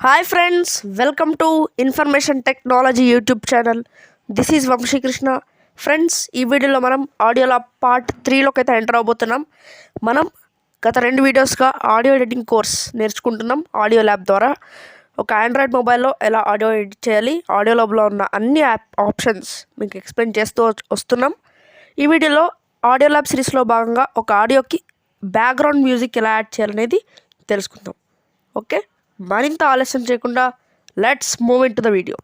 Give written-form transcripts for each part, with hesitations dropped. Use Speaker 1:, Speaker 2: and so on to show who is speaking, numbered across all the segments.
Speaker 1: Hi friends, welcome to Information Technology YouTube channel. This is Vamshi Krishna. Friends ఈ వీడియోలో మనం audio lab part 3లోకి అయితే enter అవబోతున్నాం. మనం గత 2 వీడియోస్గా ఆడియో ఎడిటింగ్ కోర్స్ నేర్చుకుంటున్నాం. ఆడియో ల్యాబ్ ద్వారా ఒక ఆండ్రాయిడ్ మొబైల్లో ఎలా ఆడియో ఎడిట్ చేయాలి, ఆడియో ల్యాబ్లో ఉన్న అన్ని ఆప్షన్స్ మీకు ఎక్స్ప్లెయిన్ చేస్తూ వస్తున్నాం. ఈ వీడియోలో ఆడియో ల్యాబ్ సిరీస్లో భాగంగా ఒక ఆడియోకి బ్యాక్గ్రౌండ్ మ్యూజిక్ ఎలా యాడ్ చేయాలనేది తెలుసుకుందాం. ఓకే, మరింత ఆలస్యం చేయకుండా let's move in to the video.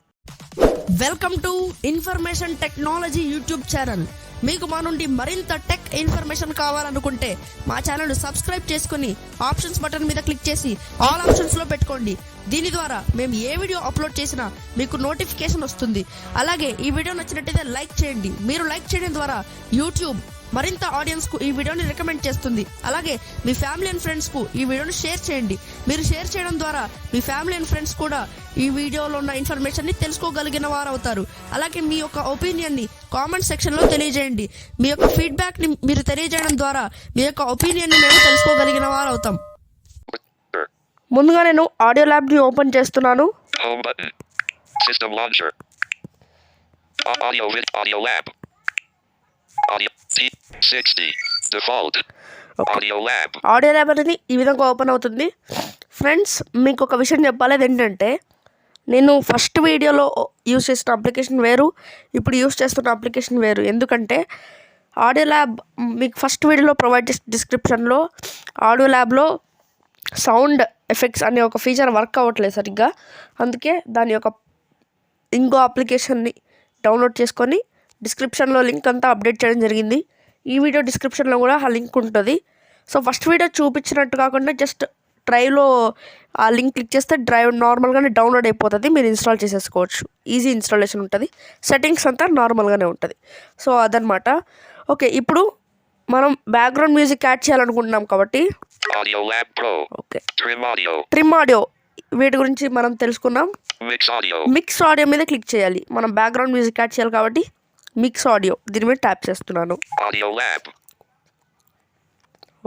Speaker 1: Welcome to information technology YouTube channel. మీకు మా నుండి మరింత టెక్ ఇన్ఫర్మేషన్ కావాలనుకుంటే మా ఛానల్ సబ్స్క్రైబ్ చేసుకుని ఆప్షన్స్ బటన్ మీద క్లిక్ చేసి ఆల్ ఆప్షన్స్ లో పెట్టుకోండి. దీని ద్వారా మేము ఏ వీడియో అప్లోడ్ చేసినా మీకు నోటిఫికేషన్ వస్తుంది. అలాగే ఈ వీడియో నచ్చినట్టయితే లైక్ చేయండి. మీరు లైక్ చేయడం ద్వారా యూట్యూబ్ మరింత ఆడియన్స్ కు ఈ వీడియోని రికమెండ్ చేస్తుంది. అలాగే మీ ఫ్యామిలీ అండ్ ఫ్రెండ్స్ కు ఈ వీడియోని షేర్ చేయండి. మీరు షేర్ చేయడం ద్వారా మీ ఫ్యామిలీ అండ్ ఫ్రెండ్స్ కూడా ఈ వీడియోలో ఉన్న ఇన్ఫర్మేషన్ ని తెలుసుకోగలిగిన వారు అవుతారు. అలాగే మీ యొక్క ఒపీనియన్ ని కామెంట్ సెక్షన్ లో తెలియజేయండి. మీ యొక్క ఫీడ్బ్యాక్ ని మీరు తెలియజేయడం ద్వారా మీ యొక్క ఒపీనియన్ ని మేము తెలుసుకోగలిగిన వారు అవుతాం. ముందుగా నేను ఆడియో ల్యాబ్ ని ఓపెన్ చేస్తున్నాను.
Speaker 2: System launcher. Audio lab. Audio T60 default. Audio lab.
Speaker 1: Audio lab అనేది ఈ విధంగా ఓపెన్ అవుతుంది. ఫ్రెండ్స్, మీకు ఒక విషయం చెప్పాలి. ఏంటంటే నేను ఫస్ట్ వీడియోలో యూజ్ చేసిన అప్లికేషన్ వేరు, ఇప్పుడు యూజ్ చేస్తున్న అప్లికేషన్ వేరు. ఎందుకంటే ఆడియో ల్యాబ్ మీకు ఫస్ట్ వీడియోలో ప్రొవైడ్ చేసిన డిస్క్రిప్షన్లో ఆడియో ల్యాబ్లో సౌండ్ ఎఫెక్ట్స్ అనే ఒక ఫీచర్ వర్క్ అవ్వట్లేదు సరిగ్గా. అందుకే దాని యొక్క ఇంకో అప్లికేషన్ని డౌన్లోడ్ చేసుకొని డిస్క్రిప్షన్లో లింక్ అంతా అప్డేట్ చేయడం జరిగింది. ఈ వీడియో డిస్క్రిప్షన్లో కూడా ఆ లింక్ ఉంటుంది. సో ఫస్ట్ వీడియో చూపించినట్టు కాకుండా జస్ట్ డ్రైవ్లో ఆ లింక్ క్లిక్ చేస్తే డ్రైవ్ నార్మల్గానే డౌన్లోడ్ అయిపోతుంది. మీరు ఇన్స్టాల్ చేసేసుకోవచ్చు. ఈజీ ఇన్స్టాలేషన్ ఉంటుంది. సెట్టింగ్స్ అంతా నార్మల్గానే ఉంటుంది. సో అదనమాట. ఓకే, ఇప్పుడు మనం బ్యాక్గ్రౌండ్ మ్యూజిక్ యాడ్ చేయాలనుకుంటున్నాం కాబట్టి
Speaker 2: Audio Lab Pro.
Speaker 1: Okay,
Speaker 2: Trim audio.
Speaker 1: వీటి గురించి మనం తెలుసుకున్నాం. మిక్స్ ఆడియో మీద క్లిక్ చేయాలి. మనం బ్యాక్గ్రౌండ్ మ్యూజిక్ యాడ్ చేయాలి కాబట్టి మిక్స్ ఆడియో దీని మీద ట్యాప్ చేస్తున్నాను.
Speaker 2: Audio Lab.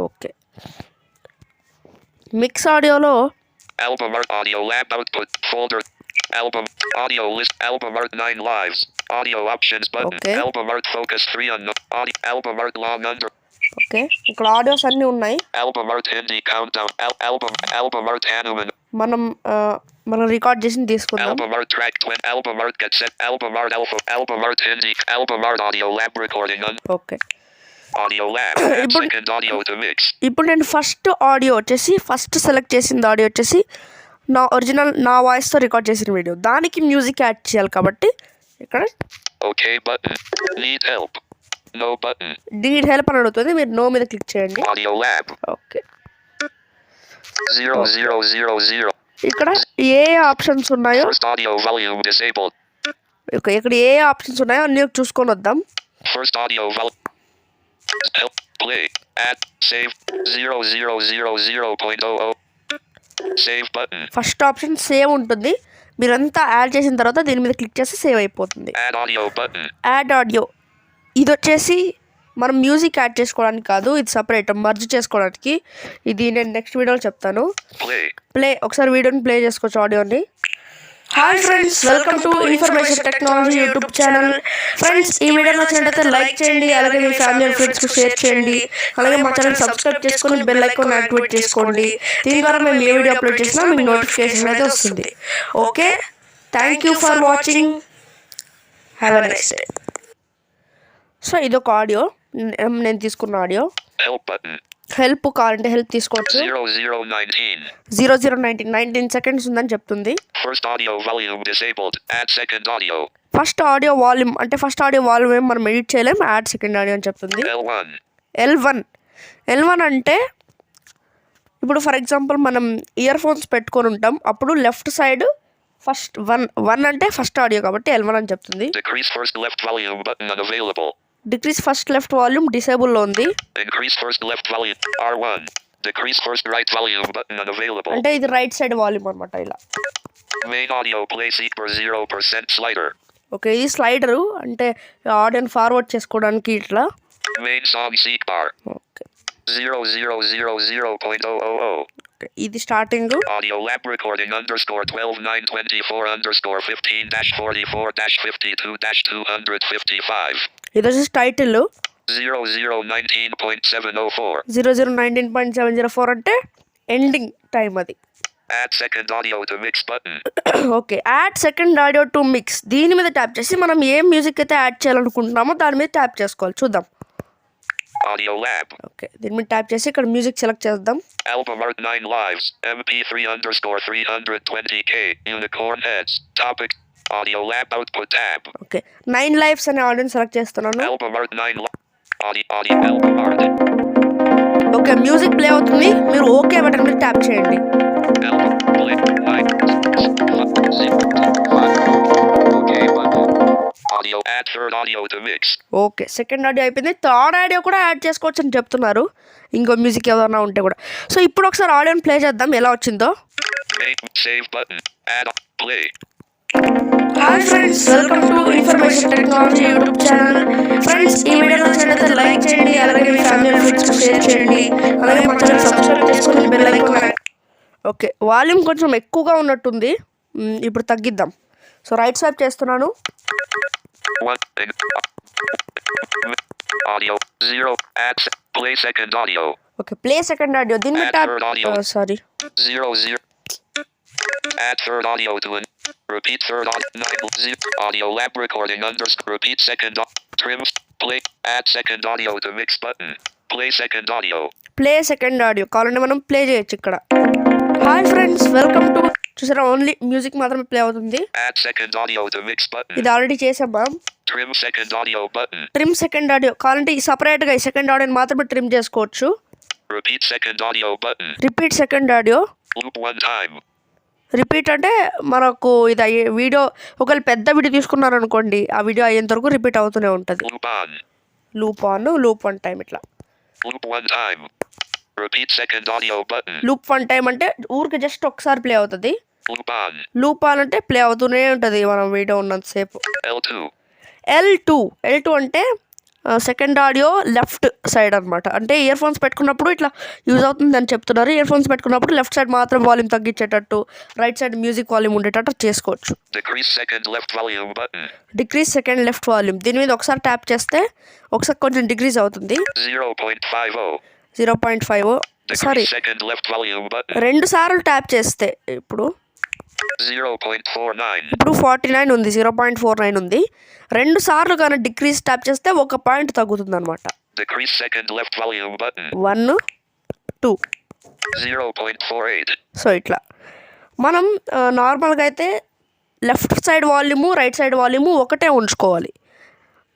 Speaker 1: ఓకే, మిక్స్ ఆడియోలో
Speaker 2: Album art Audio Lab output folder. Album audio list album art 9 lives. Audio options button.
Speaker 1: Okay.
Speaker 2: Album art focus 3 on audio album art long under.
Speaker 1: Okay, ఇక్కడ audios అన్నీ ఉన్నాయి.
Speaker 2: Album art Hindi countdown. Album art Hanuman.
Speaker 1: మనం record చేసి తీసుకుందాం.
Speaker 2: Album art track twin. Album art get set. Album art alpha. Album art Hindi. Album art audio lab recording on.
Speaker 1: Okay,
Speaker 2: Audio lab. Add second audio to mix.
Speaker 1: ఇప్పుడు నేను first audio వచ్చేసి first select చేసింది audio వచ్చేసి నా original నా వాయిస్తో record చేసిన video. దానికి music add చేయాలి కాబట్టి ఇక్కడ
Speaker 2: Okay button. Need help. No button.
Speaker 1: Need help అని అడుగుతుంది. మీరు నో మీద క్లిక్ చేయండి.
Speaker 2: Audio lab.
Speaker 1: ఓకే,
Speaker 2: 0000.
Speaker 1: ఇక్కడ ఏ ఆప్షన్స్ ఉన్నాయో
Speaker 2: First audio volume disabled.
Speaker 1: Okay, ఇక్కడ ఏ ఆప్షన్స్ ఉన్నాయో అన్నీ చూసుకొని వద్దాం.
Speaker 2: First audio volume. Help. Play. Add. Save. 0000.00. Save button.
Speaker 1: First option save ఉంటుంది. మీరంతా యాడ్ చేసిన తర్వాత దీని మీద క్లిక్ చేస్తే సేవ్ అయిపోతుంది.
Speaker 2: Add audio button.
Speaker 1: Add audio ఇది వచ్చేసి మనం మ్యూజిక్ యాడ్ చేసుకోవడానికి కాదు, ఇది సపరేట్ మర్జ్ చేసుకోవడానికి. ఇది నేను నెక్స్ట్ వీడియోలో చెప్తాను. ప్లే ఒకసారి వీడియోని ప్లే చేసుకోవచ్చు ఆడియోని. Hi friends, welcome to information technology YouTube channel. Friends, ఈ వీడియో నచ్చినట్లయితే లైక్ చేయండి. అలాగే మీ ఫ్యామిలీ అండ్ ఫ్రెండ్స్కి షేర్ చేయండి. అలాగే మా ఛానల్ సబ్స్క్రైబ్ చేసుకొని బెల్ ఐకాన్ యాక్టివేట్ చేసుకోండి. దీని ద్వారా మేము ఏ వీడియో అప్లోడ్ చేసినా మీకు నోటిఫికేషన్ అయితే వస్తుంది. Okay, thank you for watching. Have a nice day. So ఇదొక ఆడియో, నేను తీసుకున్న ఆడియో. హెల్ప్ కావాలంటే హెల్ప్ తీసుకోవచ్చు. 0019 సెకండ్స్ ఉందని చెప్తుంది.
Speaker 2: First audio volume disabled. Add second audio.
Speaker 1: First audio volume అంటే ఫస్ట్ ఆడియో వాల్యూమ్ ఏం మనం ఎడిట్ చేయలేం. యాడ్ సెకండ్ ఆడియో అని చెప్తుంది. L1 అంటే ఇప్పుడు ఫర్ ఎగ్జాంపుల్ మనం ఇయర్ ఫోన్స్ పెట్టుకొని ఉంటాం. అప్పుడు లెఫ్ట్ సైడ్ ఫస్ట్ వన్ అంటే ఫస్ట్ ఆడియో కాబట్టి L1 అని చెప్తుంది.
Speaker 2: Decrease first left volume button unavailable.
Speaker 1: Decrease first left volume డిసేబుల్లో ఉంది.
Speaker 2: Increase first left volume R1. Decrease first right volume button unavailable.
Speaker 1: అంటే ఇది రైట్ సైడ్ వాల్యూమ్ అన్నమాట. ఇలా
Speaker 2: Main audio play seek per 0% slider.
Speaker 1: Okay, ఇది స్లైడరు అంటే ఆడియోని forward చేసుకోవడానికి ఇట్లా.
Speaker 2: Main song seek bar.
Speaker 1: Okay,
Speaker 2: 0000.000.
Speaker 1: ఇది starting.
Speaker 2: Audio lab recording underscore 12 924 underscore 15-44-52-255.
Speaker 1: ఇది వచ్చేసి టైటిల్.
Speaker 2: 0019.704.
Speaker 1: 0019.704 అంటే ఎండింగ్ టైం అది.
Speaker 2: Add second audio to mix button.
Speaker 1: Okay, add second audio to mix. దీని మీద ట్యాప్ చేసి మనం ఏం మ్యూజిక్ అయితే యాడ్ చేయాలనుకుంటున్నామో దాని మీద ట్యాప్ చేసుకోవాలి. చూద్దాం.
Speaker 2: Audio lab.
Speaker 1: ఓకే, దీని మీద ట్యాప్ చేసి ఇక్కడ మ్యూజిక్ సెలెక్ట్ చేద్దాం.
Speaker 2: Album art 9 lives. MP3 underscore 320k. Unicorn heads. Topic. Audio lab output tab.
Speaker 1: Okay, 9 lives అనే ఆడియోని సెలెక్ట్ చేస్తున్నాను.
Speaker 2: Album art 9 audio album art.
Speaker 1: Okay, music play అవుతుంది. మీరు ఓకే బటన్ మీద ట్యాప్ చేయండి.
Speaker 2: Album play 9 okay button. Audio add third audio to mix.
Speaker 1: Okay, second audio అయిపోయింది. Third audio కూడా add చేసుకోవచ్చు అని చెప్తున్నారు, ఇంకో మ్యూజిక్ ఏదైనా ఉంటే కూడా. సో ఇప్పుడు ఒకసారి ఆడియోని ప్లే చేద్దాం ఎలా వచ్చిందో.
Speaker 2: Save button. Add play.
Speaker 1: Hi friends, welcome to information technology YouTube channel. Friends, ఈ వీడియో నచ్చినట్లయితే లైక్ చేయండి, అలాగే మీ ఫ్యామిలీ అండ్ ఫ్రెండ్స్కి షేర్ చేయండి, అలాగే మా ఛానల్ సబ్స్క్రైబ్ చేసుకొని బెల్ ఐకాన్. ఓకే, వాల్యూమ్ కొంచెం ఎక్కువగా ఉన్నట్టుంది, ఇప్పుడు తగ్గిద్దాం. సో రైట్ స్వైప్ చేస్తున్నాను.
Speaker 2: Audio 0. Add play second audio.
Speaker 1: Okay, play second audio. దీన్ని tap sorry
Speaker 2: 0. Add third audio to an repeat third audio lab recording underscore repeat second trim play add second audio to mix button. Play second audio.
Speaker 1: Play second audio కావాలంటే మనం play చేయొచ్చు ఇక్కడ. Hi friends, welcome to. చూసారా, only music మాత్రమే play అవుతుంది.
Speaker 2: Add second audio to mix button.
Speaker 1: ఇది already చేసాం మనం.
Speaker 2: Trim second audio button.
Speaker 1: Trim second audio కావాలంటే ఈ సపరేట్గా ఈ సెకండ్ ఆడియోని మాత్రమే ట్రిమ్ చేసుకోవచ్చు.
Speaker 2: Repeat second audio button.
Speaker 1: Repeat second audio.
Speaker 2: Loop one time.
Speaker 1: Repeat అంటే మనకు ఇది అయ్యే వీడియో, ఒకవేళ పెద్ద వీడియో తీసుకున్నారనుకోండి, ఆ వీడియో అయ్యేంత వరకు రిపీట్ అవుతూనే ఉంటుంది.
Speaker 2: Loop on.
Speaker 1: Loop on, loop one time ఇట్లా.
Speaker 2: Loop one time. Repeat second audio button.
Speaker 1: Loop one time అంటే ఊరికి జస్ట్ ఒకసారి ప్లే అవుతుంది.
Speaker 2: Loop on.
Speaker 1: లూప్ ఆన్ అంటే ప్లే అవుతూనే ఉంటుంది మనం వీడియో ఉన్నంతసేపు.
Speaker 2: L2.
Speaker 1: L2 అంటే సెకండ్ ఆడియో లెఫ్ట్ సైడ్ అనమాట. అంటే ఇయర్ ఫోన్స్ పెట్టుకున్నప్పుడు ఇట్లా యూజ్ అవుతుంది అని చెప్తున్నారు. ఇయర్ ఫోన్స్ పెట్టుకున్నప్పుడు లెఫ్ట్ సైడ్ మాత్రం వాల్యూమ్ తగ్గించేటట్టు, రైట్ సైడ్ మ్యూజిక్ వాల్యూమ్ ఉండేటట్టు చేసుకోవచ్చు.
Speaker 2: Decrease second left volume button.
Speaker 1: Decrease second left volume. దీని మీద ఒకసారి ట్యాప్ చేస్తే ఒకసారి కొంచెం డిక్రీజ్ అవుతుంది.
Speaker 2: 0.50.
Speaker 1: 0.5 sorry,
Speaker 2: Decrease second left volume button.
Speaker 1: 2 సార్లు ట్యాప్ చేస్తే ఇప్పుడు
Speaker 2: 0.49.
Speaker 1: 49 ఉంది, 0.49 ఉంది. 2 సార్లు కానీ డిక్రీజ్ ట్యాప్ చేస్తే 1 పాయింట్ తగ్గుతుంది అనమాట.
Speaker 2: Decrease second left volume button.
Speaker 1: 1 2.
Speaker 2: 0.48.
Speaker 1: So ఇట్లా మనం నార్మల్గా అయితే left side volume right side volume ఒకటే ఉంచుకోవాలి.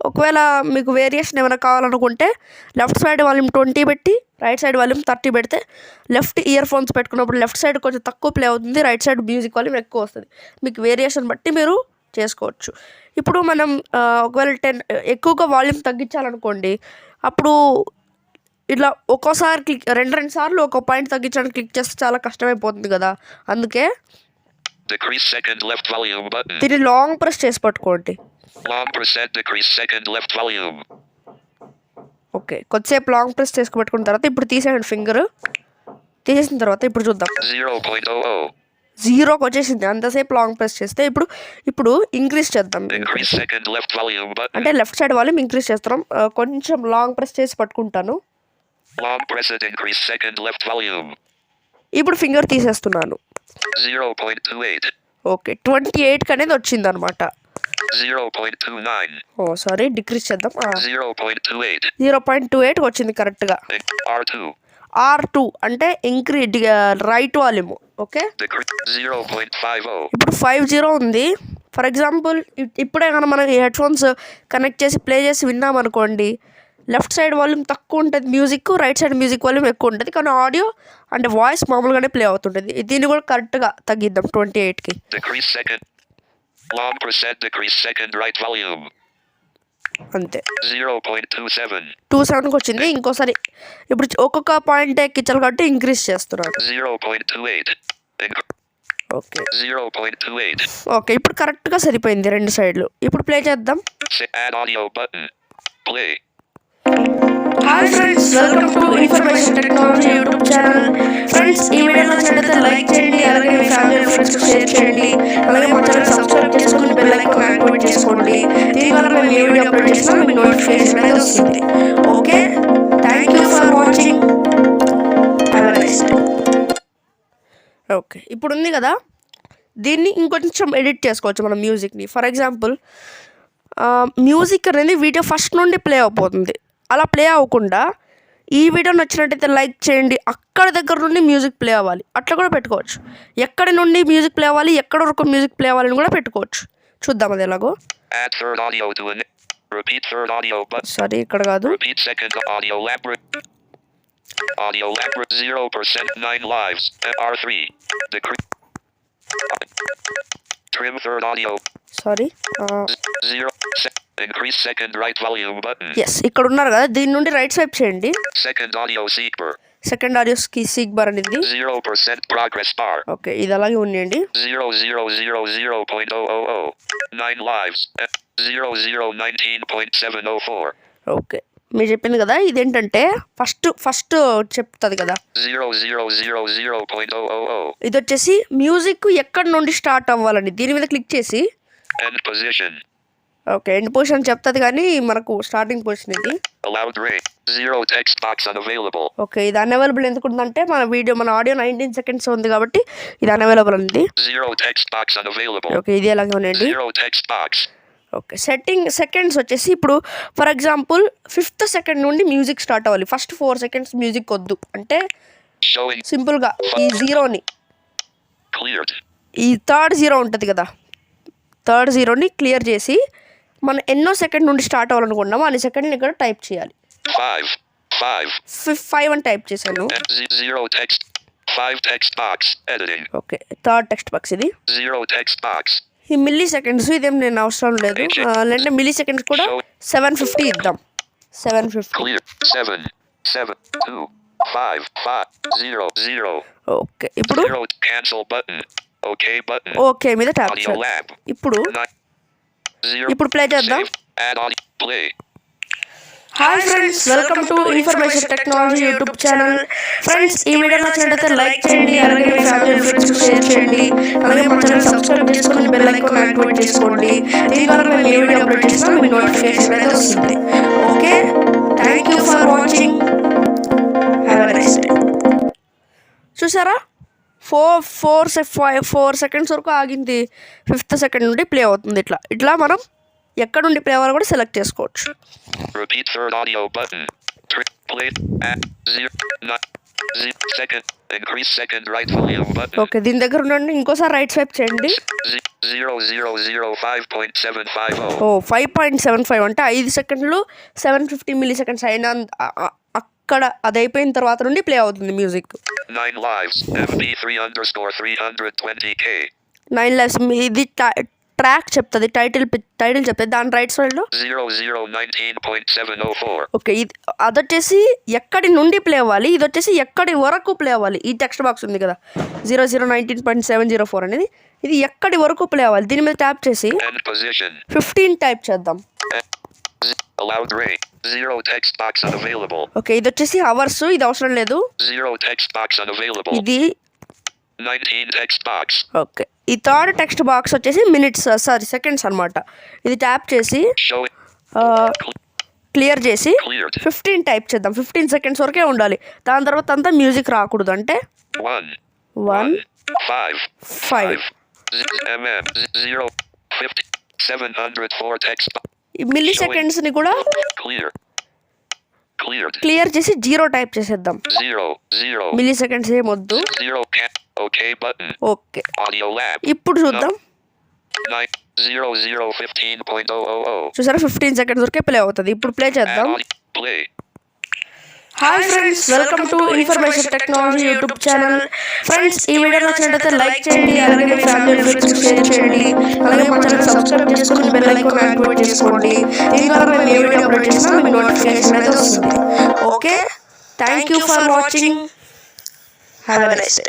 Speaker 1: ఒకవేళ మీకు వేరియేషన్ ఏమైనా కావాలనుకుంటే లెఫ్ట్ సైడ్ వాల్యూమ్ 20 పెట్టి రైట్ సైడ్ వాల్యూమ్ 30 పెడితే లెఫ్ట్ ఇయర్ ఫోన్స్ పెట్టుకున్నప్పుడు లెఫ్ట్ సైడ్ కొంచెం తక్కువ ప్లే అవుతుంది, రైట్ సైడ్ మ్యూజిక్ వాల్యూమ్ ఎక్కువ వస్తుంది. మీకు వేరియేషన్ బట్టి మీరు చేసుకోవచ్చు. ఇప్పుడు మనం ఒకవేళ ఎక్కువగా వాల్యూమ్ తగ్గించాలనుకోండి, అప్పుడు ఇట్లా ఒక్కోసారి క్లిక్ 2 సార్లు ఒక పాయింట్ తగ్గించడానికి క్లిక్ చేస్తే చాలా కష్టమైపోతుంది కదా. అందుకే
Speaker 2: Decrease second left volume button.
Speaker 1: దీన్ని లాంగ్ ప్రెస్ చేసి పట్టుకోండి.
Speaker 2: Long percent decrease second left volume.
Speaker 1: Okay, కొద్దిసేపు లాంగ్ ప్రెస్ చేసుకు పెట్టుకున్న తర్వాత ఇప్పుడు తీసేయండి ఫింగర్. తీసేసిన తర్వాత ఇప్పుడు చూద్దాం.
Speaker 2: 0.00.
Speaker 1: 0కి వచ్చేసింది. అంతసేపు లాంగ్ ప్రెస్ చేస్తే ఇప్పుడు ఇంక్రీజ్ చేద్దాం.
Speaker 2: Increase second left volume button.
Speaker 1: అంటే లెఫ్ట్ సైడ్ వాల్యూమ్ ఇంక్రీజ్ చేస్తున్నాం. కొంచెం లాంగ్ ప్రెస్ చేసి పట్టుకుంటాను.
Speaker 2: Long press it increase second left volume.
Speaker 1: ఇప్పుడు ఫింగర్ తీసేస్తున్నాను.
Speaker 2: 0.28.
Speaker 1: ఓకే, 28కి అనేది వచ్చింది అనమాట.
Speaker 2: 0.29.
Speaker 1: ఓ సారీ, డిక్రీజ్ చేద్దాం.
Speaker 2: 0.28.
Speaker 1: 0.28కి వచ్చింది కరెక్ట్గా.
Speaker 2: R2.
Speaker 1: R2 అంటే రైట్ వాల్యూమ్. ఓకే,
Speaker 2: 0.50.
Speaker 1: ఇప్పుడు 50 ఉంది. ఫర్ ఎగ్జాంపుల్ ఇప్పుడే కానీ మనం హెడ్ ఫోన్స్ కనెక్ట్ చేసి ప్లే చేసి విన్నామనుకోండి, లెఫ్ట్ సైడ్ వాల్యూమ్ తక్కువ ఉంటుంది music, right side music volume ఎక్కువ ఉంటుంది. కానీ ఆడియో అంటే వాయిస్ మామూలుగానే ప్లే అవుతుంటుంది. దీన్ని కూడా కరెక్ట్గా తగ్గిద్దాం 28కి.
Speaker 2: Decrease second. Long percent decrease second right volume.
Speaker 1: అంతే.
Speaker 2: 0.27.
Speaker 1: 27కి వచ్చింది. ఇంకోసారి ఇప్పుడు ఒక్కొక్క పాయింట్ ఎక్కించాలి కాబట్టి ఇంక్రీజ్ చేస్తున్నాను.
Speaker 2: 0.28.
Speaker 1: ఓకే
Speaker 2: 0.28.
Speaker 1: ఓకే, ఇప్పుడు కరెక్ట్గా సరిపోయింది 2 సైడ్లు. ఇప్పుడు ప్లే చేద్దాం.
Speaker 2: Add audio button. Play.
Speaker 1: Hi friends, welcome to information technology YouTube channel. Friends, ఈ వీడియో నచ్చినట్లయితే లైక్ చేయండి, అలాగే మీ ఫ్యామిలీ అండ్ ఫ్రెండ్స్కి షేర్ చేయండి, అలాగే మా ఛానల్ సబ్స్క్రైబ్ చేసుకుని బెల్ ఐకాన్ యాక్టివేట్ చేసుకోండి. దీనివల్ల మేము ఏ వీడియో అప్లోడ్ చేసినా మీకు నోటిఫికేషన్ అనేది వస్తుంది. Okay, thank you for watching. Have a nice day. Okay, ఇప్పుడు ఉంది కదా, దీన్ని ఇంకొంచెం ఎడిట్ చేసుకోవచ్చు మనం మ్యూజిక్ని. ఫర్ ఎగ్జాంపుల్, మ్యూజిక్ అనేది వీడియో ఫస్ట్ నుండి ప్లే అయిపోతుంది. అలా ప్లే అవ్వకుండా ఈ వీడియో నచ్చినట్టయితే లైక్ చేయండి, అక్కడ దగ్గర నుండి మ్యూజిక్ ప్లే అవ్వాలి, అట్లా కూడా పెట్టుకోవచ్చు. ఎక్కడి నుండి మ్యూజిక్ ప్లే అవ్వాలి, ఎక్కడ వరకు మ్యూజిక్ ప్లే అవ్వాలని కూడా పెట్టుకోవచ్చు. చూద్దాం అది ఎలాగో. సారీ, ఇక్కడ కాదు.
Speaker 2: Audio lab 0% 9 lives. R3. Trim third audio.
Speaker 1: Sorry,
Speaker 2: 0. Increase second right volume button.
Speaker 1: Yes, ఇక్కడ ఉన్నారు కదా, దీని నుండి రైట్ స్వైప్ చేయండి.
Speaker 2: Second audio seek bar.
Speaker 1: Second ఆడియోస్కి సీక్ బార్ అనేది
Speaker 2: 0% progress bar.
Speaker 1: ఓకే, ఇది అలాగే ఉండండి.
Speaker 2: 0000.000. 9 lives. 0019.704.
Speaker 1: ఓకే, మీరు చెప్పింది కదా, ఇదేంటంటే ఫస్ట్ చెప్తుంది కదా
Speaker 2: 0000.000.
Speaker 1: ఇది వచ్చేసి మ్యూజిక్ ఎక్కడి నుండి స్టార్ట్ అవ్వాలండి. దీని మీద క్లిక్ చేసి
Speaker 2: End position.
Speaker 1: Okay, end position చెప్తుంది, కానీ మనకు స్టార్టింగ్ పొజిషన్ ఇది.
Speaker 2: Allowed rate. 0 text box unavailable.
Speaker 1: Okay, ఇది అన్అవైలబుల్ ఎందుకు ఉందంటే మన ఆడియో 19 seconds ఉంది కాబట్టి ఇది అన్అవైలబుల్ ఉంది.
Speaker 2: 0 text box unavailable.
Speaker 1: ఓకే, ఇది అలాగే ఉండండి.
Speaker 2: 0 text box.
Speaker 1: ఓకే, సెకండ్స్ వచ్చేసి ఇప్పుడు ఫర్ ఎగ్జాంపుల్ 5th సెకండ్ నుండి మ్యూజిక్ స్టార్ట్ అవ్వాలి. ఫస్ట్ 4 seconds మ్యూజిక్ వద్దు అంటే
Speaker 2: Showing
Speaker 1: సింపుల్గా ఈ జీరోని,
Speaker 2: cleared.
Speaker 1: ఈ థర్డ్ జీరో ఉంటుంది కదా, థర్డ్ జీరోని క్లియర్ చేసి మనం ఎన్నో సెకండ్ నుండి స్టార్ట్ అవ్వాలనుకున్నామో అన్ని సెకండ్ని ఇక్కడ టైప్ చేయాలి.
Speaker 2: 5
Speaker 1: 5 అని టైప్ చేశాను.
Speaker 2: 0 text 5 text box editing.
Speaker 1: Okay, third text box ఇది.
Speaker 2: 0 text box.
Speaker 1: ఈ మిల్లీ సెకండ్స్ ఇదేం నేను అవసరం లేదు, లేదంటే మిల్లీ సెకండ్స్ కూడా 750 ఇద్దాం. 750.
Speaker 2: Clear. 7 2 5 0 0.
Speaker 1: ఓకే, ఇప్పుడు
Speaker 2: 0 cancel button. Okay button.
Speaker 1: Okay మీద ట్యాప్
Speaker 2: Audio
Speaker 1: చేయాలి.
Speaker 2: lab.
Speaker 1: ఇప్పుడు
Speaker 2: 0.
Speaker 1: ప్లే చేద్దాం.
Speaker 2: Save. Add audio. Play.
Speaker 1: Hi friends, welcome to information technology YouTube channel. Friends, ఈ వీడియో నచ్చినట్లయితే లైక్ చేయండి, అలాగే మీ ఫ్యామిలీ అండ్ ఫ్రెండ్స్కి షేర్ చేయండి, అలాగే మా ఛానల్ సబ్స్క్రైబ్ చేసుకుని బెల్ ఐకాన్ యాక్టివేట్ చేసుకోండి. దీనివల్ల మేము ఏ వీడియో అప్లోడ్ చేసినా మీకు నోటిఫికేషన్ అనేది వస్తుంది. Okay, thank you for watching. Have a nice day. చూసారా, 4 seconds వరకు ఆగింది. 5th సెకండ్ నుండి ప్లే అవుతుంది. ఇట్లా మనం ఎక్కడ నుండి ప్లే అవ్వాలో కూడా సెలెక్ట్ చేసుకోవచ్చు.
Speaker 2: Repeat third audio button. Play at 0 second. Increase second right volume button.
Speaker 1: Okay, దీని దగ్గర ఉండండి, ఇంకోసారి రైట్ స్వైప్ చేయండి.
Speaker 2: 0005.750.
Speaker 1: 5.75 అంటే 5 సెకండ్లు 750 మిల్లీ సెకండ్స్ అయినా అక్కడ అది అయిపోయిన తర్వాత నుండి ప్లే అవుతుంది మ్యూజిక్.
Speaker 2: 9 lives. MP3_320K.
Speaker 1: 9 lives. ఇది ట్రాక్ చెప్తుంది, టైటిల్ చెప్తుంది. దాని రైట్ సైడ్లో
Speaker 2: 0019.704.
Speaker 1: ఓకే, ఇది అదొచ్చేసి ఎక్కడి నుండి ప్లే అవ్వాలి, ఇది వచ్చేసి ఎక్కడి వరకు ప్లే అవ్వాలి. ఈ టెక్స్ట్ బాక్స్ ఉంది కదా 0019.704 అనేది, ఇది ఎక్కడి వరకు ప్లే అవ్వాలి. దీని మీద ట్యాప్ చేసి 15 టైప్ చేద్దాం.
Speaker 2: Allowed rate. 0 text box unavailable.
Speaker 1: Okay, ఇది వచ్చేసి అవర్స్, ఇది అవసరం లేదు.
Speaker 2: 0 text box unavailable.
Speaker 1: ఇది
Speaker 2: 19 text box.
Speaker 1: ఓకే, ఈ థర్డ్ టెక్స్ట్ బాక్స్ వచ్చేసి సెకండ్స్ అన్నమాట. ఇది ట్యాప్ చేసి క్లియర్ చేసి 15 టైప్ చేద్దాం. 15 seconds వరకే ఉండాలి. దాని తర్వాత అంతా మ్యూజిక్ రాకూడదు. అంటే
Speaker 2: 1 5 mm 0 50 704 text box.
Speaker 1: ఈ మిల్లీ సెకండ్స్ని కూడా
Speaker 2: cleared.
Speaker 1: క్లియర్ చేసి 0 టైప్ చేసేద్దాం.
Speaker 2: 0
Speaker 1: మిల్లీ సెకండ్స్ ఏమొద్దు.
Speaker 2: 0 okay button.
Speaker 1: Okay,
Speaker 2: Audio lab.
Speaker 1: ఇప్పుడు చూద్దాం.
Speaker 2: 0015.000.
Speaker 1: చూసారా, 15 seconds వరకే ప్లే అవుతుంది. ఇప్పుడు ప్లే చేద్దాం.
Speaker 2: Play.
Speaker 1: Hi friends, welcome to information technology YouTube channel. Friends, ఈ వీడియో నచ్చినట్లయితే లైక్ చేయండి, అలాగే మీ ఫ్యామిలీ అండ్ ఫ్రెండ్స్కి షేర్ చేయండి, అలాగే మా ఛానల్ సబ్స్క్రైబ్ చేసుకుని బెల్ ఐకాన్ యాక్టివేట్ చేసుకోండి. దీనివల్ల మేము ఏ వీడియో అప్లోడ్ చేసినా మీకు నోటిఫికేషన్ అనేది వస్తుంది. Okay, thank you for watching. Have a nice day.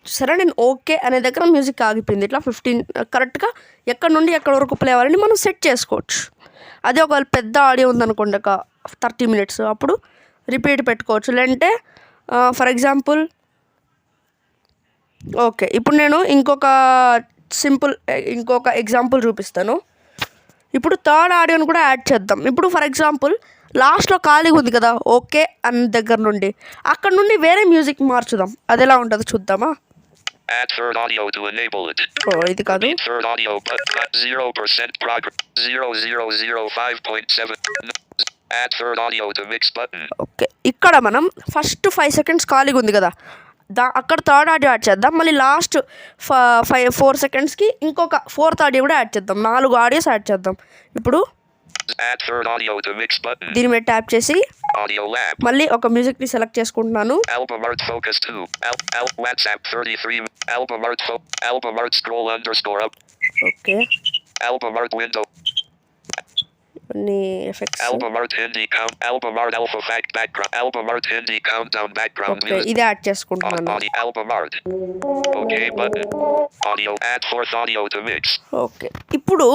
Speaker 1: సరే, నేను ఓకే అనే దగ్గర మ్యూజిక్ ఆగిపోయింది. ఇట్లా 15 కరెక్ట్గా ఎక్కడ నుండి ఎక్కడ వరకు ప్లే అవ్వాలని మనం సెట్ చేసుకోవచ్చు. అదే ఒకవేళ పెద్ద ఆడియో ఉందనుకోండి ఒక 30 minutes అప్పుడు రిపీట్ పెట్టుకోవచ్చు. లేదంటే ఫర్ ఎగ్జాంపుల్ ఓకే, ఇప్పుడు నేను ఇంకొక ఎగ్జాంపుల్ చూపిస్తాను. ఇప్పుడు థర్డ్ ఆడియోని కూడా యాడ్ చేద్దాం. ఇప్పుడు ఫర్ ఎగ్జాంపుల్ లాస్ట్లో ఖాళీగా ఉంది కదా ఓకే అన్న దగ్గర నుండి, అక్కడ నుండి వేరే మ్యూజిక్ మార్చుదాం. అది ఎలా ఉంటుందో చూద్దామా?
Speaker 2: Add third audio to enable it.
Speaker 1: ఇది కాదు.
Speaker 2: Repeat third audio button 0% progress 0005.7. Add third audio to mix button.
Speaker 1: Okay, ఇక్కడ మనం ఫస్ట్ 5 seconds ఖాళీగా ఉంది కదా, అక్కడ థర్డ్ ఆడియో యాడ్ చేద్దాం. మళ్ళీ లాస్ట్ 4 secondsకి ఇంకొక ఫోర్త్ ఆడియో కూడా యాడ్ చేద్దాం. 4 ఆడియోస్ యాడ్ చేద్దాం. ఇప్పుడు
Speaker 2: Add third audio to mix button.
Speaker 1: దీని మీద ట్యాప్ చేసి
Speaker 2: Audio lab.
Speaker 1: మళ్ళీ ఒక మ్యూజిక్ని సెలెక్ట్ చేసుకుంటున్నాను.
Speaker 2: Album art focus 2. WhatsApp 33. Album art scroll _ up.
Speaker 1: Okay,
Speaker 2: Album art window.
Speaker 1: కొన్ని effects.
Speaker 2: Album art Hindi count. Album art alpha fact background. Album art Hindi countdown background
Speaker 1: okay,
Speaker 2: music.
Speaker 1: ఇది add చేసుకుంటున్నాను.
Speaker 2: Album art. Okay button. Audio. Add fourth audio to mix.
Speaker 1: Okay, ఇప్పుడు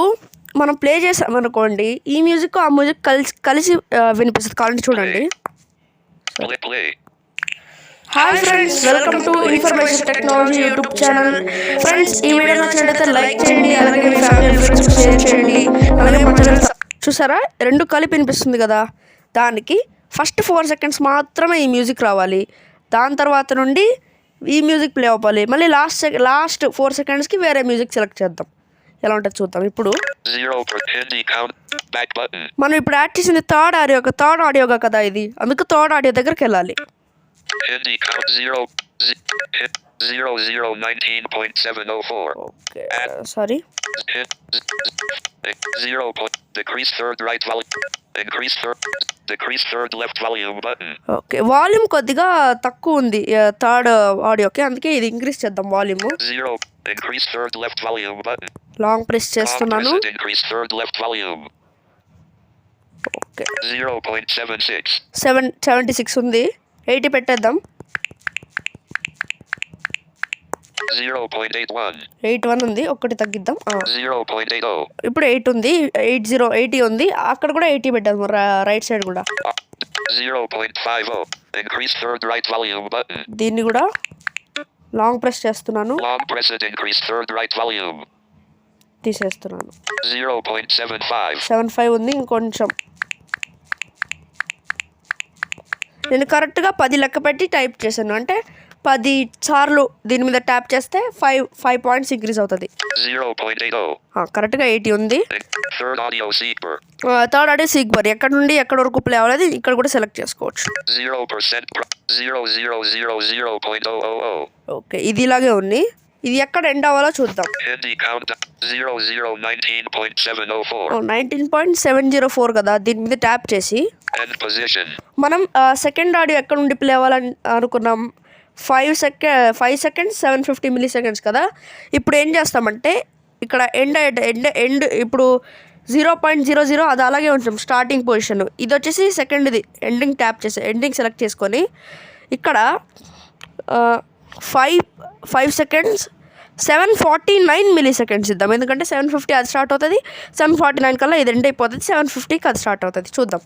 Speaker 1: మనం play చేసామనుకోండి, ఈ music ఆ music కలిసి వినిపిస్తుంది. కావాలంటే చూడండి.
Speaker 2: Play.
Speaker 1: Hi friends, welcome to information technology YouTube channel. Friends, ఈ వీడియో నచ్చినట్లయితే లైక్ చేయండి, అలాగే మీ ఫ్యామిలీ ఫ్రెండ్స్ షేర్ చేయండి. అలాగే మా ఛానల్ చూసారా, 2 కలిపి వినిపిస్తుంది కదా, దానికి ఫస్ట్ 4 seconds మాత్రమే ఈ మ్యూజిక్ రావాలి. దాని తర్వాత నుండి ఈ మ్యూజిక్ ప్లే అవ్వాలి. మళ్ళీ లాస్ట్ 4 secondsకి వేరే మ్యూజిక్ సెలెక్ట్ చేద్దాం. ఎలా ఉంటుంది చూద్దాం. ఇప్పుడు
Speaker 2: 0% Hindi count back button.
Speaker 1: మనం ఇప్పుడు యాడ్ చేసింది థర్డ్ ఆడియోగా కదా ఇది, అందుకు థర్డ్ ఆడియో దగ్గరికి వెళ్ళాలి.
Speaker 2: Hindi count 0019.704.
Speaker 1: Okay, sorry.
Speaker 2: 0. Decrease third right volume. Decrease third left volume button.
Speaker 1: Okay, volume కొద్దిగా తక్కువ ఉంది థర్డ్ ఆడియోకి, అందుకే ఇది ఇంక్రీజ్ చేద్దాం volume.
Speaker 2: 0. Increase third left volume button.
Speaker 1: Long press చేస్తున్నాను.
Speaker 2: Increase third left volume.
Speaker 1: Okay,
Speaker 2: 0.76.
Speaker 1: 76 ఉంది, 80 పెట్టేద్దాం.
Speaker 2: 0.81.
Speaker 1: 81 ఉంది, ఒకటి తగ్గిద్దాం.
Speaker 2: 0.80.
Speaker 1: ఇప్పుడు 8 ఉంది, 80 ఉంది, అక్కడ కూడా 80 పెట్టాము, రైట్ సైడ్ కూడా.
Speaker 2: 0.50. Increase third right volume button.
Speaker 1: దీన్ని కూడా లాంగ్ ప్రెస్ చేస్తున్నాను.
Speaker 2: Long press it. Increase third right volume.
Speaker 1: తీసేస్తున్నాను.
Speaker 2: 0.75.
Speaker 1: 75 ఉంది, ఇంకొంచెం. నేను కరెక్ట్గా 10 లెక్క పెట్టి టైప్ చేశాను, అంటే 10 సార్లు దీని మీద ట్యాప్ చేస్తే 5 points ఇంక్రీజ్ అవుతుంది.
Speaker 2: 0.80.
Speaker 1: కరెక్ట్గా 80 ఉంది.
Speaker 2: Third audio seekbar.
Speaker 1: Third audio seekbar ఎక్కడ నుండి ఎక్కడ వరకు ప్లే అవ్వాలి ఇక్కడ కూడా సెలెక్ట్ చేసుకోవచ్చు.
Speaker 2: 0%. 0000.000.
Speaker 1: ఓకే, ఇది ఇలాగే ఉంది. ఇది ఎక్కడ ఎండ్ అవ్వాలో చూద్దాం.
Speaker 2: Hindi count 0019.704.
Speaker 1: 19.704 కదా, దీని మీద ట్యాప్ చేసి
Speaker 2: End position.
Speaker 1: మనం సెకండ్ ఆడియో ఎక్కడ నుండి ప్లే అవ్వాలని అనుకున్నాం. 5 seconds 750 milliseconds కదా. ఇప్పుడు ఏం చేస్తామంటే ఇక్కడ ఎండ్ ఇప్పుడు 0.00 అది అలాగే ఉంటుంది స్టార్టింగ్ పొజిషన్. ఇది వచ్చేసి సెకండ్ది ఎండింగ్ ట్యాప్ చేసి ఎండింగ్ సెలెక్ట్ చేసుకొని ఇక్కడ 5 seconds 749 milliseconds ఇద్దాం. ఎందుకంటే 750 అది స్టార్ట్ అవుతుంది, 749 కల్లా ఇది ఎండ్ అయిపోతుంది, 750కి అది స్టార్ట్ అవుతుంది. చూద్దాం.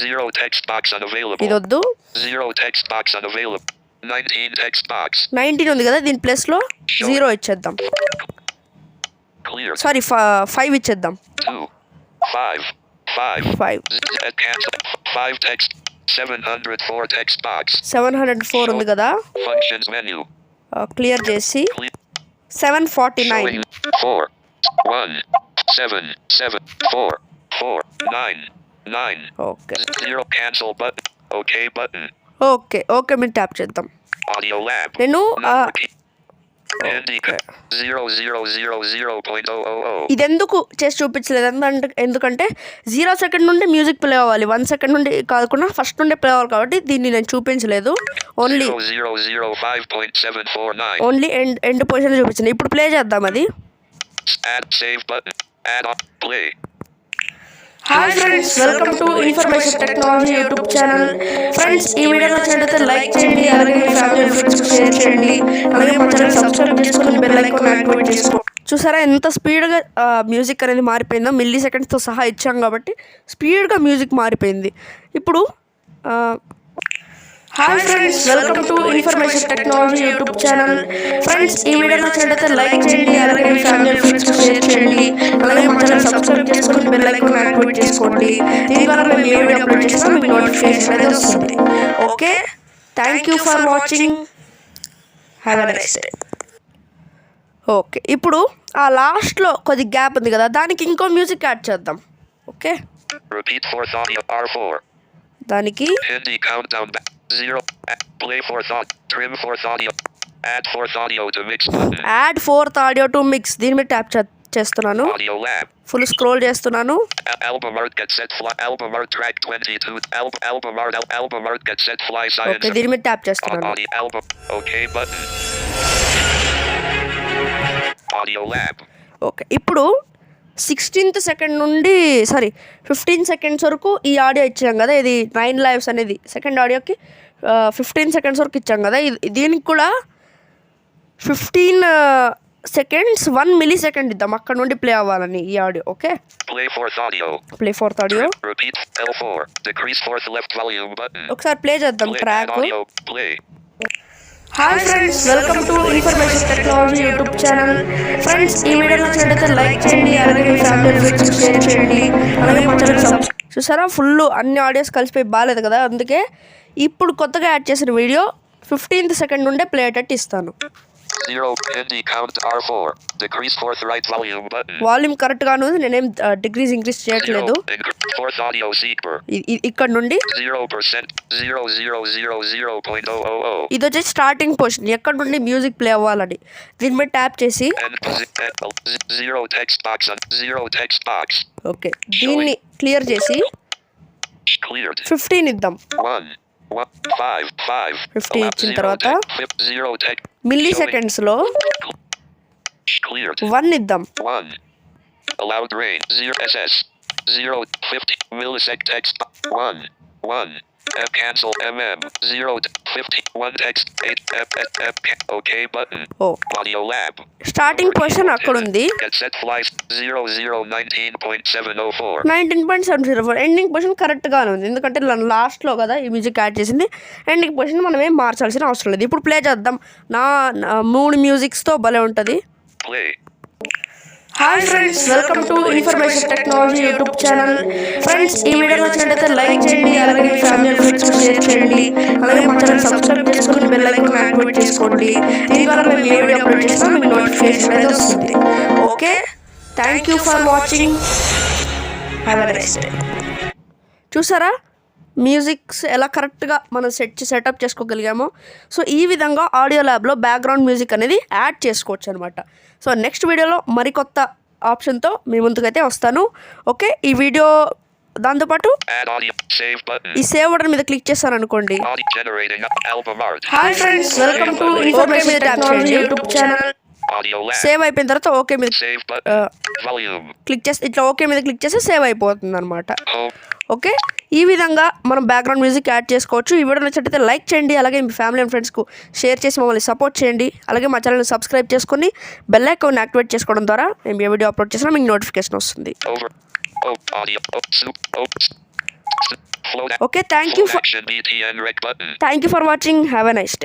Speaker 2: 0 text box unavailable.
Speaker 1: ఇది వద్దు.
Speaker 2: 0 text box unavailable. 19 text box.
Speaker 1: 19 ఉంది కదా, దీని ప్లేస్లో 0 ఇచ్చేద్దాం.
Speaker 2: Clear.
Speaker 1: సారీ 5 ఇచ్చేద్దాం.
Speaker 2: 2 5 cancel. 5 text 704 text box.
Speaker 1: 704 ఉంది కదా,
Speaker 2: Functions menu.
Speaker 1: క్లియర్ చేసి
Speaker 2: Clear.
Speaker 1: 749
Speaker 2: Showing 4 1 7 7 4 4 9 9.
Speaker 1: Okay
Speaker 2: 0 cancel button. Okay button.
Speaker 1: Okay మీరు ట్యాప్ చేద్దాం.
Speaker 2: Audio lab.
Speaker 1: నేను
Speaker 2: Number key. Hindi 0000.000.
Speaker 1: ఇది ఎందుకు చేసి చూపించలేదు ఎందుకంటే 0 second నుండి మ్యూజిక్ ప్లే అవ్వాలి, 1 second నుండి కాకుండా ఫస్ట్ నుండి ప్లే అవ్వాలి కాబట్టి దీన్ని నేను చూపించలేదు. ఓన్లీ
Speaker 2: 0005.749.
Speaker 1: ఓన్లీ ఎండ్ పొజిషన్ చూపించింది. ఇప్పుడు ప్లే చేద్దాం అది.
Speaker 2: Add save button. Add on play.
Speaker 1: Hi friends, welcome to information technology YouTube channel. Friends, ఈ వీడియో నచ్చినట్లయితే లైక్ చేయండి, అలాగే మీ ఫ్యామిలీ ఫ్రెండ్స్ షేర్ చేయండి, అలాగే మా ఛానల్ సబ్స్క్రైబ్ చేసుకొని బెల్ ఐకాన్ యాక్టివేట్ చేసుకోండి. చూసారా ఎంత స్పీడ్గా మ్యూజిక్ అనేది మారిపోయిందో, మిల్లీ సెకండ్స్తో సహా ఇచ్చాం కాబట్టి స్పీడ్గా మ్యూజిక్ మారిపోయింది. ఇప్పుడు hi friends, welcome to information technology YouTube channel. Friends, ఈ వీడియో నచ్చినట్లయితే లైక్ చేయండి, అలాగే మీ ఫ్యామిలీ ఫ్రెండ్స్కి షేర్ చేయండి, అలాగే మా ఛానల్ సబ్స్క్రైబ్ చేసుకొని బెల్ ఐకాన్ యాక్టివేట్ చేసుకోండి. దీని ద్వారా మేము ఏ వీడియో అప్లోడ్ చేసినా మీకు నోటిఫికేషన్ అనేది వస్తుంది. Okay, thank you for watching. Have a nice day. Okay, ఇప్పుడు ఆ లాస్ట్లో కొద్ది గ్యాప్ ఉంది కదా, దానికి ఇంకో మ్యూజిక్ యాడ్ చేద్దాం. Okay,
Speaker 2: Repeat fourth audio R4.
Speaker 1: దానికి
Speaker 2: Hindi countdown back 0. Play fourth audio. Trim fourth audio. Add fourth audio to mix button.
Speaker 1: Add fourth audio to mix, దీని మీద ట్యాప్ చేస్తున్నాను.
Speaker 2: Audio lab.
Speaker 1: ఫుల్ స్క్రోల్ చేస్తున్నాను.
Speaker 2: Album art get set fly. Album art track 22. Album art get set fly
Speaker 1: okay,
Speaker 2: science.
Speaker 1: దీని మీద tap చేస్తున్నాను.
Speaker 2: Audio album. Okay button. Audio lab.
Speaker 1: Okay, ఇప్పుడు 16th second నుండి 15 seconds వరకు ఈ audio ఇచ్చాం కదా, ఇది 9 lives అనేది సెకండ్ ఆడియోకి 15 సెకండ్స్ వరకు ఇచ్చాం కదా, దీనికి కూడా 15 సెకండ్స్ 1 milli second ఇద్దాం అక్కడ నుండి ప్లే అవ్వాలని ఈ audio. Okay,
Speaker 2: Play fourth audio.
Speaker 1: Play fourth audio.
Speaker 2: Repeat L4. Decrease fourth left volume button.
Speaker 1: ఒకసారి ప్లే చేద్దాం
Speaker 2: Play
Speaker 1: track.
Speaker 2: audio. Play.
Speaker 1: Hi friends, welcome to information technology YouTube channel. Friends, ఈ video నచ్చినట్లయితే like చేయండి, అలాగే మీ family ఫ్రెండ్స్కి share చేయండి, అలాగే మా ఛానల్ చూసారా ఫుల్ అన్ని ఆడియోస్ కలిసిపోయి బాగాలేదు కదా, అందుకే ఇప్పుడు కొత్తగా యాడ్ చేసిన వీడియో 15th సెకండ్ నుండే ప్లే అయ్యేటట్టు ఇస్తాను.
Speaker 2: 0. Hindi count R4. Decrease fourth right volume button.
Speaker 1: Volume కరెక్ట్గానే ఉంది, నేనేం డిగ్రీస్ ఇంక్రీజ్ చేయట్లేదు.
Speaker 2: Fourth audio seeker.
Speaker 1: ఇక్కడ నుండి
Speaker 2: 0%. 0.000.000.
Speaker 1: ఇది వచ్చేసి స్టార్టింగ్ పొజిషన్, ఎక్కడ నుండి మ్యూజిక్ ప్లే అవ్వాలని. దీని మీద ట్యాప్ చేసి
Speaker 2: Zero text box. Zero text box.
Speaker 1: Okay, దీన్ని క్లియర్ చేసి
Speaker 2: Cleared.
Speaker 1: 15 ఇద్దాం.
Speaker 2: 1. 5.
Speaker 1: 15 ఇచ్చిన తర్వాత
Speaker 2: 0 text.
Speaker 1: మిల్లీ సెకండ్స్లో
Speaker 2: Cleared.
Speaker 1: 1 ఇద్దాం.
Speaker 2: 1. Allowed range 0 SS 0 50 millisecond text 1 cancel 0 50 1 text 8 OK button.
Speaker 1: ఓ,
Speaker 2: Audio lab.
Speaker 1: స్టార్టింగ్ పొజిషన్ అక్కడ ఉంది.
Speaker 2: Get set flies 0019.704.
Speaker 1: 19.704 ending position కరెక్ట్గానే ఉంది, ఎందుకంటే లాస్ట్లో కదా ఈ మ్యూజిక్ యాడ్ చేసింది. ఎండింగ్ పొజిషన్ మనం ఏం మార్చాల్సిన అవసరం లేదు. ఇప్పుడు ప్లే చేద్దాం. నా 3 మ్యూజిక్స్తో భలే ఉంటుంది.
Speaker 2: Play.
Speaker 1: Hi friends, welcome to information technology YouTube channel. Friends, ఈ వీడియో నచ్చినట్లయితే లైక్ చేయండి, అలాగే మీ ఫ్యామిలీ ఫ్రెండ్స్కి షేర్ చేయండి, అలాగే మా ఛానల్ సబ్స్క్రైబ్ చేసుకొని బెల్ ఐకాన్ యాక్టివేట్ చేసుకోండి. దీని ద్వారా మేము ఏ వీడియో అప్లోడ్ చేసినా మీకు నోటిఫికేషన్ అనేది వస్తుంది. Okay, thank you for watching. Have a nice day. చూసారా మ్యూజిక్స్ ఎలా కరెక్ట్గా మనం సెటప్ చేసుకోగలిగామో. సో ఈ విధంగా ఆడియో ల్యాబ్లో బ్యాక్గ్రౌండ్ మ్యూజిక్ అనేది యాడ్ చేసుకోవచ్చు అనమాట. సో నెక్స్ట్ వీడియోలో మరికొత్త ఆప్షన్తో మీ ముందుకైతే వస్తాను. ఓకే, ఈ వీడియో దాంతోపాటు
Speaker 2: Add audio. Save button.
Speaker 1: ఈ సేవ్ బటన్ మీద క్లిక్ చేస్తాను అనుకోండి.
Speaker 2: Audio generating album art.
Speaker 1: Hi friends, welcome to information technology YouTube channel.
Speaker 2: Audio lab.
Speaker 1: Save అయిపోయిన తర్వాత ఓకే మీద
Speaker 2: Save button. Volume.
Speaker 1: క్లిక్ చేస్తే ఇట్లా ఓకే మీద క్లిక్ చేస్తే సేవ్ అయిపోతుంది అనమాట.
Speaker 2: Home.
Speaker 1: ఓకే, ఈ విధంగా మనం బ్యాక్గ్రౌండ్ మ్యూజిక్ యాడ్ చేసుకోవచ్చు. ఈ వీడియో నచ్చినట్లయితే లైక్ చేయండి, అలాగే మీ ఫ్యామిలీ అండ్ ఫ్రెండ్స్కు షేర్ చేసి మమ్మల్ని సపోర్ట్ చేయండి, అలాగే మా ఛానల్ని సబ్స్క్రైబ్ చేసుకొని బెల్ ఐకాన్ యాక్టివేట్ చేసుకోవడం ద్వారా మేము ఏ వీడియో అప్లోడ్ చేసినా మీకు నోటిఫికేషన్ వస్తుంది.
Speaker 2: Over. Audio. Flow.
Speaker 1: Okay, thank you
Speaker 2: Action BTN rec button.
Speaker 1: For watching. Have a nice day.